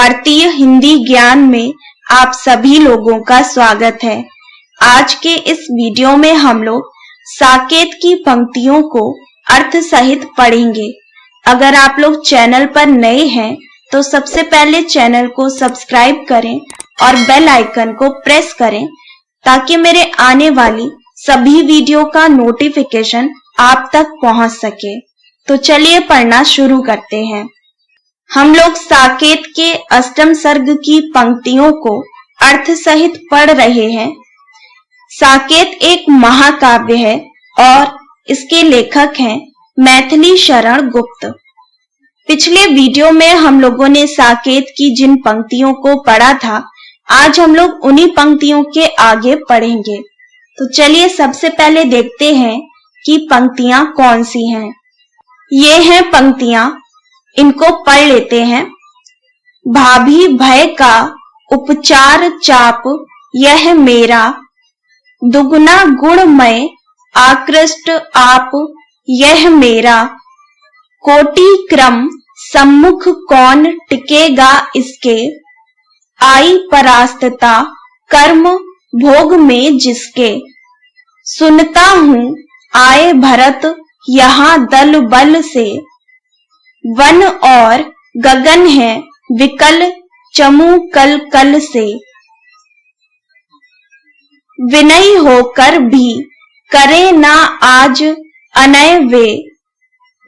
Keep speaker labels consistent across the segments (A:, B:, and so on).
A: भारतीय हिंदी ज्ञान में आप सभी लोगों का स्वागत है। आज के इस वीडियो में हम लोग साकेत की पंक्तियों को अर्थ सहित पढ़ेंगे। अगर आप लोग चैनल पर नए हैं तो सबसे पहले चैनल को सब्सक्राइब करें और बेल आइकन को प्रेस करें ताकि मेरे आने वाली सभी वीडियो का नोटिफिकेशन आप तक पहुंच सके। तो चलिए पढ़ना शुरू करते हैं। हम लोग साकेत के अष्टम सर्ग की पंक्तियों को अर्थ सहित पढ़ रहे हैं। साकेत एक महाकाव्य है और इसके लेखक हैं मैथिली शरण गुप्त। पिछले वीडियो में हम लोगों ने साकेत की जिन पंक्तियों को पढ़ा था, आज हम लोग उन्हीं पंक्तियों के आगे पढ़ेंगे। तो चलिए सबसे पहले देखते हैं कि पंक्तियां कौन सी हैं। ये हैं पंक्तियां, इनको पढ़ लेते हैं। भाभी भय का उपचार चाप यह मेरा, दुगुना गुणमय आकृष्ट आप यह मेरा, कोटि क्रम सम्मुख कौन टिकेगा इसके, आई परास्तता कर्म भोग में जिसके, सुनता हूँ आए भरत यहाँ दल बल से, वन और गगन है विकल चमू कल कल से, विनयी होकर भी करे ना आज अनय वे,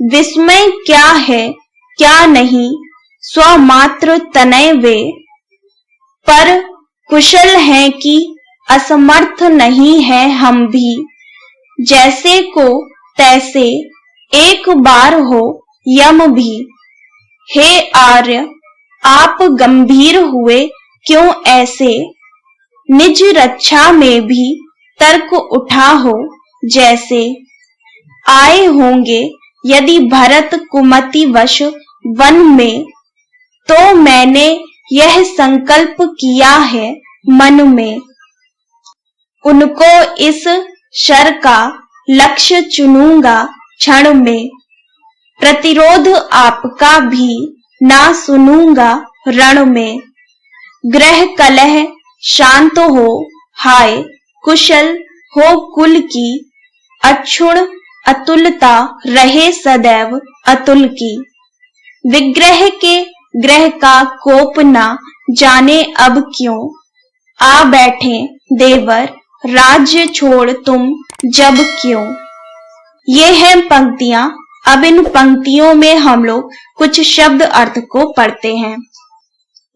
A: विस्मय क्या है क्या नहीं स्वमात्र तनय वे, पर कुशल है कि असमर्थ नहीं है हम भी, जैसे को तैसे एक बार हो यम भी, हे आर्य आप गंभीर हुए क्यों ऐसे, निज रक्षा में भी तर्क उठा हो जैसे, आए होंगे यदि भरत कुमति वश वन में, तो मैंने यह संकल्प किया है मन में, उनको इस शर का लक्ष्य चुनूंगा क्षण में, प्रतिरोध आपका भी ना सुनूंगा रण में, ग्रह कलह शांत हो हाय कुशल हो कुल की, अक्षुण अतुलता रहे सदैव अतुल की, विग्रह के ग्रह का कोप ना जाने अब क्यों, आ बैठे देवर राज्य छोड़ तुम जब क्यों। ये हैं पंक्तियां। अब इन पंक्तियों में हम लोग कुछ शब्द अर्थ को पढ़ते हैं।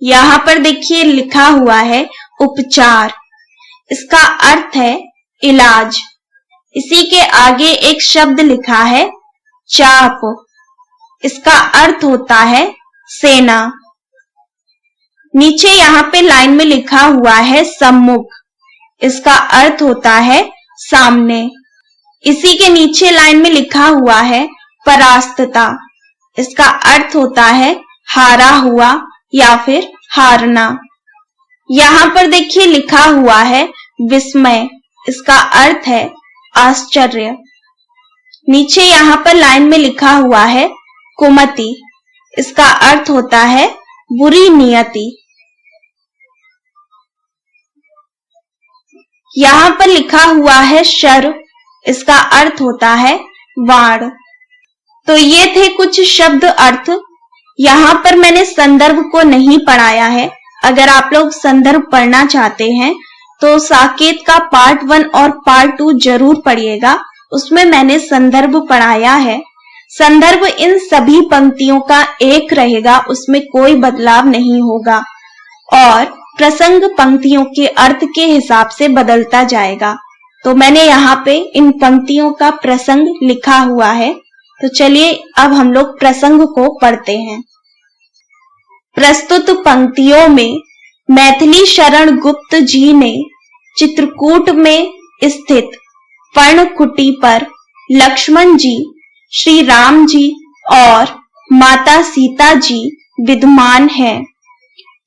A: यहाँ पर देखिए लिखा हुआ है उपचार, इसका अर्थ है इलाज। इसी के आगे एक शब्द लिखा है चाप, इसका अर्थ होता है सेना। नीचे यहाँ पे लाइन में लिखा हुआ है सम्मुख, इसका अर्थ होता है सामने। इसी के नीचे लाइन में लिखा हुआ है परास्तता, इसका अर्थ होता है हारा हुआ या फिर हारना। यहाँ पर देखिए लिखा हुआ है विस्मय, इसका अर्थ है आश्चर्य। नीचे यहाँ पर लाइन में लिखा हुआ है कुमति, इसका अर्थ होता है बुरी नियति। यहाँ पर लिखा हुआ है शर, इसका अर्थ होता है वाण। तो ये थे कुछ शब्द अर्थ। यहाँ पर मैंने संदर्भ को नहीं पढ़ाया है। अगर आप लोग संदर्भ पढ़ना चाहते हैं तो साकेत का पार्ट 1 और पार्ट 2 जरूर पढ़िएगा, उसमें मैंने संदर्भ पढ़ाया है। संदर्भ इन सभी पंक्तियों का एक रहेगा, उसमें कोई बदलाव नहीं होगा और प्रसंग पंक्तियों के अर्थ के हिसाब से बदलता जाएगा। तो मैंने यहाँ पे इन पंक्तियों का प्रसंग लिखा हुआ है। तो चलिए अब हम लोग प्रसंग को पढ़ते हैं। प्रस्तुत पंक्तियों में मैथिली शरण गुप्त जी ने चित्रकूट में स्थित पर्णकुटी पर लक्ष्मण जी, श्री राम जी और माता सीता जी विद्यमान हैं।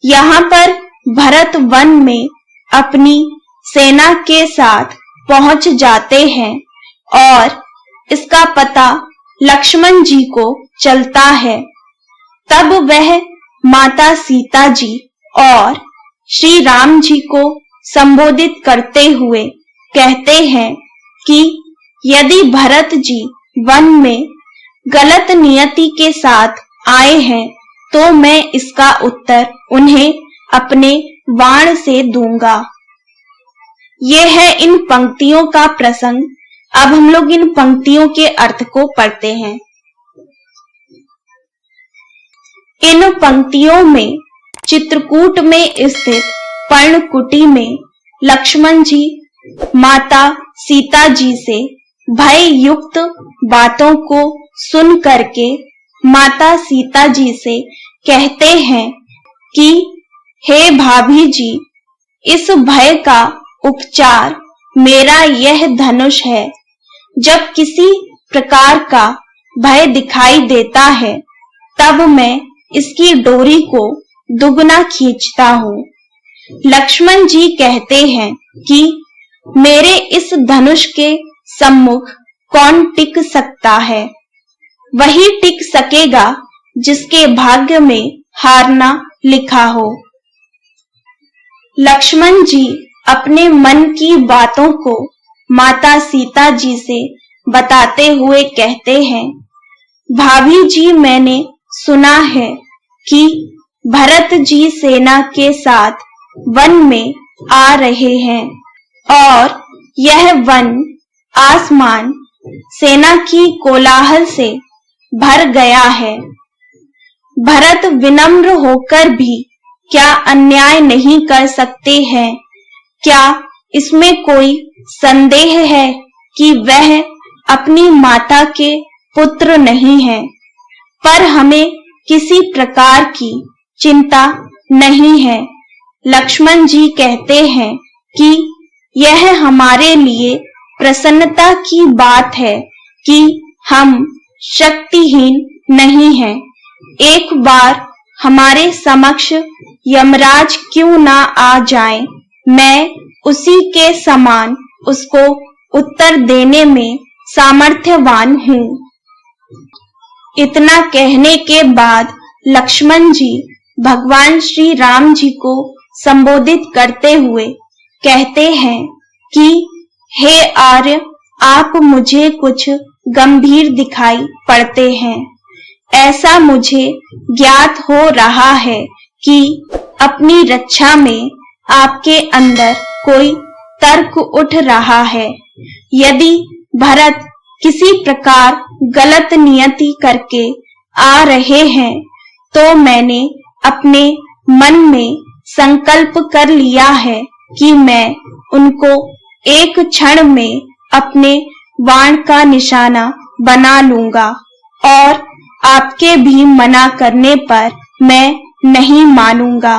A: यहाँ पर भरत वन में अपनी सेना के साथ पहुंच जाते हैं और इसका पता लक्ष्मण जी को चलता है। तब वह माता सीता जी और श्री राम जी को संबोधित करते हुए कहते हैं कि यदि भरत जी वन में गलत नियति के साथ आए हैं तो मैं इसका उत्तर उन्हें अपने बाण से दूंगा। यह है इन पंक्तियों का प्रसंग। अब हम लोग इन पंक्तियों के अर्थ को पढ़ते हैं। इन पंक्तियों में चित्रकूट में स्थित पर्णकुटी में लक्ष्मण जी माता सीता जी से भय युक्त बातों को सुन करके माता सीता जी से कहते हैं कि हे भाभी जी, इस भय का उपचार मेरा यह धनुष है। जब किसी प्रकार का भय दिखाई देता है तब मैं इसकी डोरी को दुगना खींचता हूँ। लक्ष्मण जी कहते हैं कि मेरे इस धनुष के सम्मुख कौन टिक सकता है? वही टिक सकेगा जिसके भाग्य में हारना लिखा हो। लक्ष्मण जी अपने मन की बातों को माता सीता जी से बताते हुए कहते हैं, भाभी जी, मैंने सुना है कि भरत जी सेना के साथ वन में आ रहे हैं और यह वन आसमान सेना की कोलाहल से भर गया है। भरत विनम्र होकर भी क्या अन्याय नहीं कर सकते हैं? क्या इसमें कोई संदेह है कि वह अपनी माता के पुत्र नहीं हैं? पर हमें किसी प्रकार की चिंता नहीं है। लक्ष्मण जी कहते हैं कि यह हमारे लिए प्रसन्नता की बात है कि हम शक्तिहीन नहीं हैं। एक बार हमारे समक्ष यमराज क्यों ना आ जाए, मैं उसी के समान उसको उत्तर देने में सामर्थ्यवान हूँ। इतना कहने के बाद लक्ष्मण जी भगवान श्री राम जी को संबोधित करते हुए कहते हैं कि हे आर्य, आप मुझे कुछ गंभीर दिखाई पड़ते हैं। ऐसा मुझे ज्ञात हो रहा है कि अपनी रक्षा में आपके अंदर कोई तर्क उठ रहा है। यदि भरत किसी प्रकार गलत नियति करके आ रहे हैं तो मैंने अपने मन में संकल्प कर लिया है कि मैं उनको एक क्षण में अपने बाण का निशाना बना लूंगा और आपके भी मना करने पर मैं नहीं मानूंगा।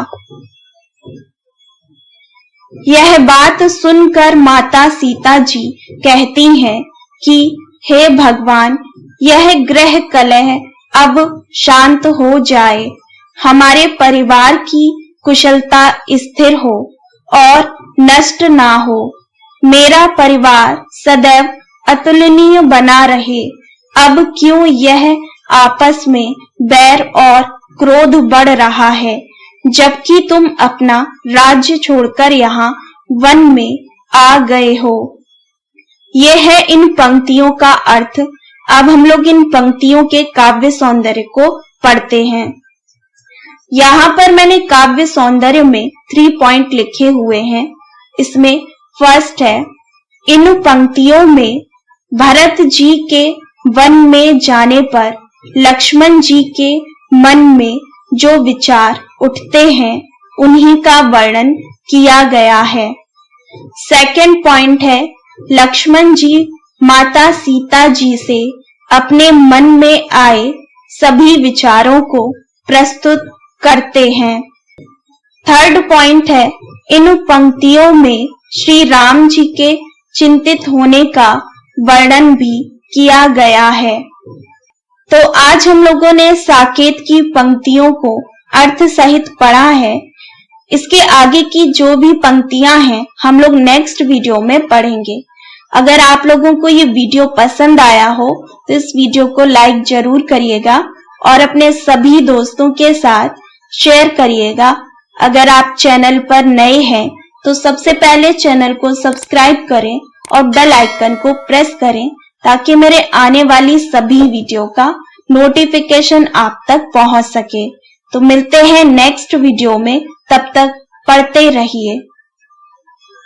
A: यह बात सुनकर माता सीता जी कहती हैं कि हे भगवान, यह ग्रह कलह अब शांत हो जाए, हमारे परिवार की कुशलता स्थिर हो और नष्ट ना हो, मेरा परिवार सदैव अतुलनीय बना रहे। अब क्यों यह आपस में बैर और क्रोध बढ़ रहा है, जबकि तुम अपना राज्य छोड़कर यहाँ वन में आ गए हो। यह है इन पंक्तियों का अर्थ। अब हम लोग इन पंक्तियों के काव्य सौंदर्य को पढ़ते हैं। यहाँ पर मैंने काव्य सौंदर्य में 3 पॉइंट लिखे हुए हैं। इसमें फर्स्ट है, इन पंक्तियों में भरत जी के वन में जाने पर लक्ष्मण जी के मन में जो विचार उठते हैं उन्हीं का वर्णन किया गया है। सेकंड पॉइंट है, लक्ष्मण जी माता सीता जी से अपने मन में आए सभी विचारों को प्रस्तुत करते हैं। थर्ड पॉइंट है, इन पंक्तियों में श्री राम जी के चिंतित होने का वर्णन भी किया गया है। तो आज हम लोगों ने साकेत की पंक्तियों को अर्थ सहित पढ़ा है। इसके आगे की जो भी पंक्तियां हैं हम लोग नेक्स्ट वीडियो में पढ़ेंगे। अगर आप लोगों को ये वीडियो पसंद आया हो तो इस वीडियो को लाइक जरूर करिएगा और अपने सभी दोस्तों के साथ शेयर करिएगा। अगर आप चैनल पर नए हैं तो सबसे पहले चैनल को सब्सक्राइब करें और बेल आइकन को प्रेस करें ताकि मेरे आने वाली सभी वीडियो का नोटिफिकेशन आप तक पहुंच सके। तो मिलते हैं नेक्स्ट वीडियो में, तब तक पढ़ते रहिए।